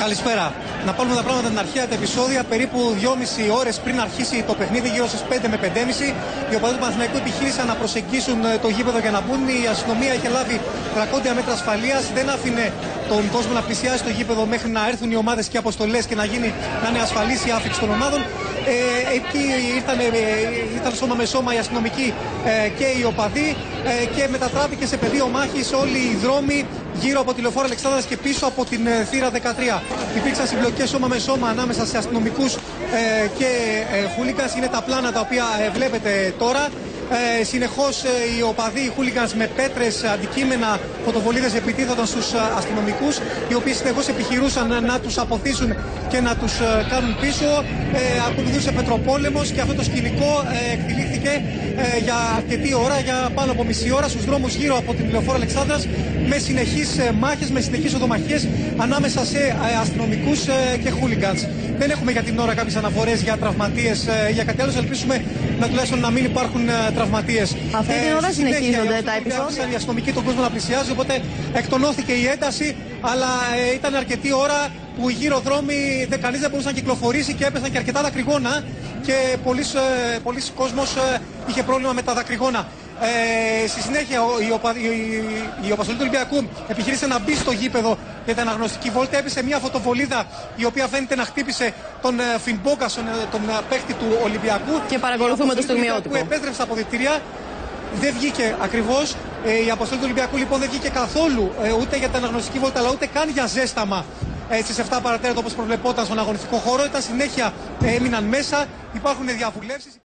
Καλησπέρα. Να πάρουμε τα πράγματα την αρχαία τα επεισόδια. Περίπου 2,5 ώρες πριν αρχίσει το παιχνίδι, γύρω στις 5 με 5,5, οι οπαδοί του Παναθηναϊκού επιχείρησαν να προσεγγίσουν το γήπεδο για να μπουν. Η αστυνομία είχε λάβει δρακόντια μέτρα ασφαλείας. Δεν άφηνε τον κόσμο να πλησιάσει το γήπεδο μέχρι να έρθουν οι ομάδες και οι αποστολές και να είναι ασφαλής η άφηξη των ομάδων. Εκεί ήταν σώμα με σώμα οι αστυνομικοί και οι οπαδοί και μετατράπηκε σε πεδίο μάχης όλοι οι δρόμοι γύρω από τη Λεωφόρο Αλεξάνδρας και πίσω από την θύρα 13. Υπήρξαν συμπλοκές σώμα με σώμα ανάμεσα σε αστυνομικούς και χούλιγκανς. Είναι τα πλάνα τα οποία βλέπετε τώρα. Συνεχώς οι οπαδοί, οι χούλιγκανς με πέτρες, αντικείμενα, φωτοβολίδες επιτίθονταν στους αστυνομικούς, οι οποίοι συνεχώς επιχειρούσαν να τους αποθήσουν και να τους κάνουν πίσω. Ακολουθούσε πετροπόλεμος και αυτό το σκηνικό εκτελήθηκε για αρκετή ώρα, για πάνω από μισή ώρα, στους δρόμους γύρω από την Λεωφόρο Αλεξάνδρας, με συνεχείς μάχες, με συνεχείς οδομαχίες ανάμεσα σε αστυνομικούς και χούλιγκανς. Δεν έχουμε για την ώρα κάποιες αναφορές για τραυματίες, για κάτι άλλο. Ελπίσουμε τουλάχιστον να μην υπάρχουν τραυματίες. Αυτή την ώρα συνεχίζονται τα επεισόδια. Οι αστυνομικοί τον κόσμο να πλησιάζει, οπότε εκτονώθηκε η ένταση, αλλά ήταν αρκετή ώρα που οι γύρω δρόμοι κανείς δεν μπορούσε να κυκλοφορήσει και έπεσαν και αρκετά δακρυγόνα και πολλοί κόσμος είχε πρόβλημα με τα δακρυγόνα. Στη συνέχεια η αποστολή του Ολυμπιακού επιχείρησε να μπει στο γήπεδο για την αναγνωστική βόλτα. Έπεσε μια φωτοβολίδα η οποία φαίνεται να χτύπησε τον Φιμπόγκα, τον παίχτη του Ολυμπιακού. Και παρακολουθούμε το στιγμιότυπο. Που επέστρεψε στα αποδυτήρια. Δεν βγήκε ακριβώς. Η αποστολή του Ολυμπιακού λοιπόν δεν βγήκε καθόλου ούτε για την αναγνωστική βόλτα, αλλά ούτε καν για ζέσταμα στις 7 παρατέταρτο όπως προβλεπόταν στον αγωνιστικό χώρο. Ήταν συνέχεια έμειναν μέσα. Υπάρχουν διαβουλεύσεις.